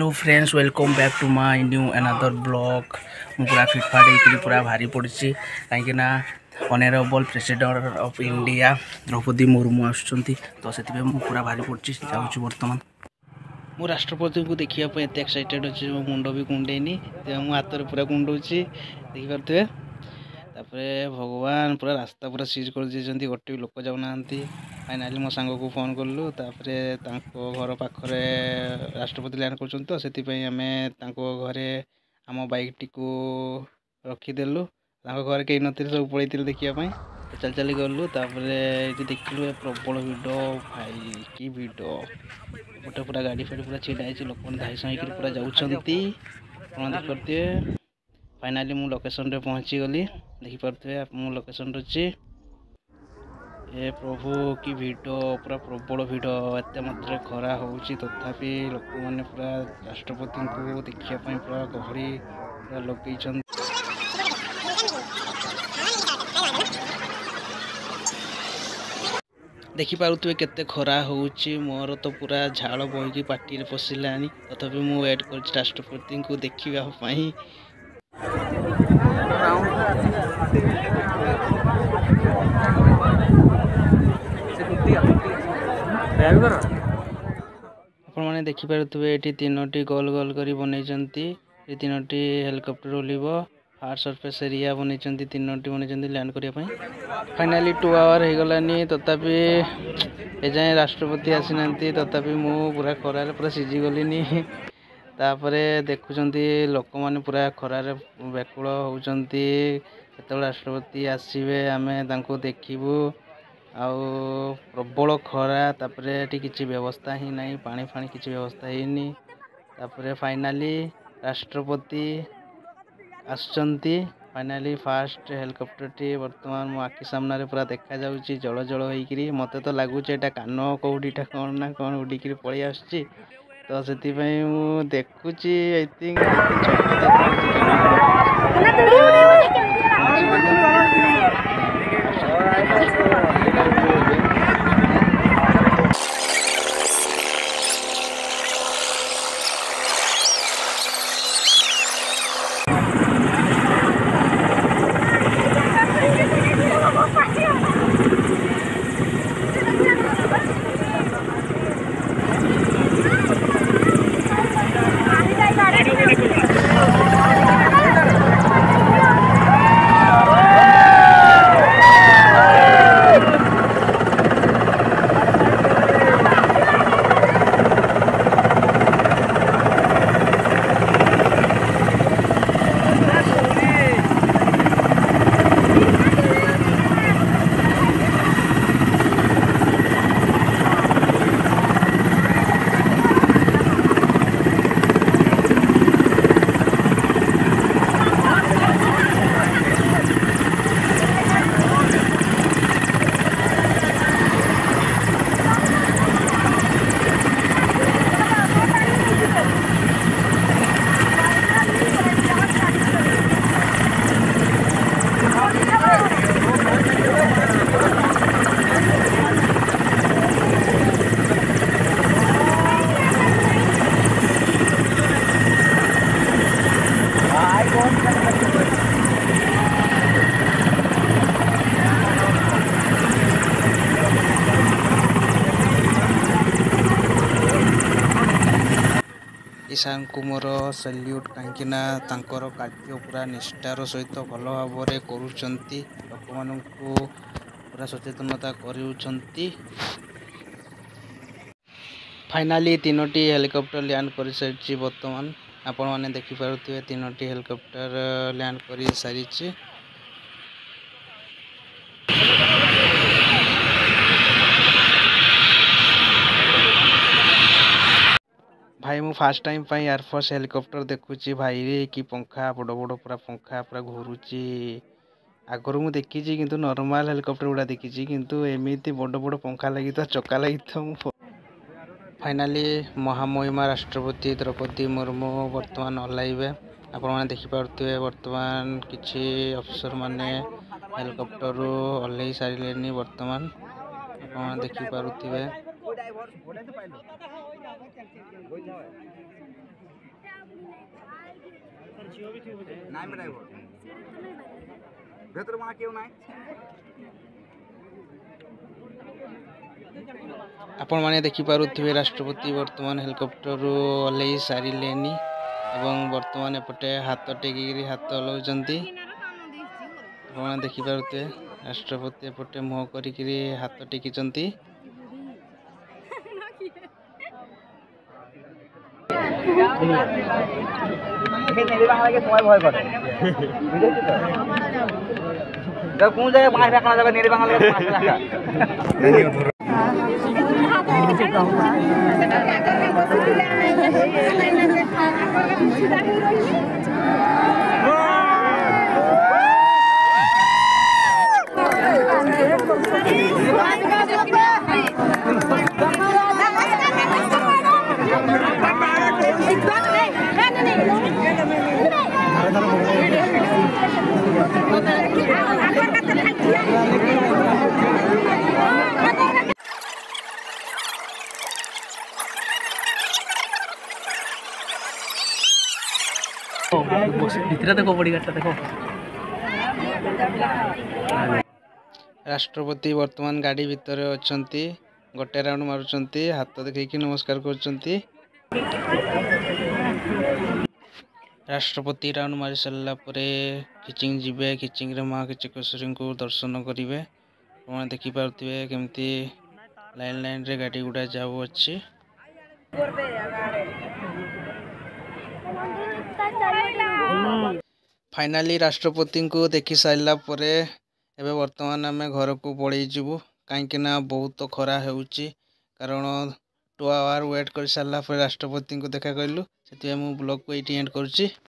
Hello friends, welcome back to my new another blog. मु पूरा फिटफाट होकर पूरा भारी पड़ी कहीं honourable president of India Draupadi Murmu आसुँच तो से पूरा भारी पड़ी जाऊँ। बर्तमान मु राष्ट्रपति को देखापी एत एक्साइटेड अच्छे, मो मुंड भी कुंडेनी मो हाथ में पूरा कुंडौची देखिपे। भगवान पूरा रास्ता पूरा सीज कर दे, गोटे भी लोक जाऊना। फाइनाली मो सांग को फोन कलु, घर पाखरे राष्ट्रपति लैंड कर घरे आम बाइक टी रखीदेलु। घर कहीं नथिले, सब पड़े देखापी। चल चल गलु, देखलु प्रबल भिड़। भाई कि भिड़ गोटे पूरा गाड़ी फाड़ी पूरा छिड़ा लोक मैंने धाई साइक पूरा जाऊँच देखिपे। फाइनाली मु लोकेशन रे पहुँची गली, देखिपे मु लोकेशन अच्छी। ए प्रभु कि भिड़, पूरा प्रबल भिड़। एत मात्रा खरा होची तथापि लोक मैंने पूरा राष्ट्रपति को देखापी पूरा गहली पूरा लगे। देखिपे केते खरा होची, मोर तो पूरा झाड़ बहीकि पार्टी पशिला। तथापि मु वेट कर राष्ट्रपति को देखापी। आपने देखिपे ये तीनोटी गोल गोल कर बन, तीनोटी हेलिकॉप्टर ओल्ब। हार्ड सरफेस एरिया बन, तीनोटी बन लैंड करने। फाइनाली 2 आवर हो गलानी, तथापि एजाए राष्ट्रपति आसी ना। तथापि मु पूरा खरार पूरा सीझी गलिनी। तापरे देखुंत लोक मैंने पूरा खरार व्याकुल होती। राष्ट्रपति आसवे आम देखू। आउ प्रबल खरा, किसी व्यवस्था ही नहीं, पानी फानी किसी व्यवस्था ही। तापरे फाइनाली राष्ट्रपति आसुंच। फाइनाली फास्ट हेलिकॉप्टर टी वर्तमान मो आखि सामने पूरा देखा जाउची, जल जल होइकरी। मते तो लगुच एटा कान कौडीटा कौन ना कौन उड़िकी पलि आसुची। तो से देखुची आई थिंक ईशान को मोर सैल्यूट, कहीं कार्य पूरा निष्ठार सहित भल भाव लोक मान पूरा सचेतनता कर। फाइनाली तीनोटी हेलिकॉप्टर लैंड कर सारी। बर्तमान आपण मैंने देखिपे तीनोटी हेलिकॉप्टर लैंड कर सारी। भाई मु फास्ट टाइम एयरफोर्स हेलिकॉप्टर देखुची। भाई रे कि पंखा बड़ बड़ पूरा पंखा पूरा घूरुची। आगुरी मु देखी किंतु नॉर्मल हेलिकॉप्टर गुड़ा देखी, किंतु एमती बड़ बड़ पंखा लगी तो चक्का लगी तो। फाइनाली महामहिमा राष्ट्रपति द्रौपदी मुर्मू वर्तमान ओह्लैबे। आपण मैंने देखिपे वर्तमान किसी अफिसर माने हेलिकॉप्टर ओह्लै सारे। वर्तमान आप देखिपे नाई में ड्राइवर भीतर वहाँ क्यों नाई आपण माने देखि पारुथिबे राष्ट्रपति वर्तमान हेलिकॉप्टर रो ओल्लै सारिलेनी एवं वर्तमान एपटे हाथ टेकी हाथ हलाउचंती आपण देखि पारुथिबे राष्ट्रपति एपटे मुह करिकरी हाथ टेकिचंती नेवी बांग्ला के समय भय करे जब कौन जगह पांच रखना जब नेवी बांग्ला के पांच रखा ভিতরে দেখো বডিগার্ডটা দেখো राष्ट्रपति वर्तमान गाड़ी भितर अछंती गोटे राउंड मारुचंती हाथ देखैकी नमस्कार करचंती राष्ट्रपति राउंड मारी सारा परे किचिंग जिबे किचिंग रे मां किचकेश्वरी को दर्शन करिवे आपण देखि पारुथिबे केमती लाइन लाइन रे गाड़ी गुडा जाऊ अछि फाइनाली राष्ट्रपति को देखि साइला परे एबे वर्तमान आम घर को पड़े जीवु कहीं बहुत खरा होउची कारण 2 आवर वेट कर सारा राष्ट्रपति को देखा कलु से ब्लॉग को ये एंड करुच्ची।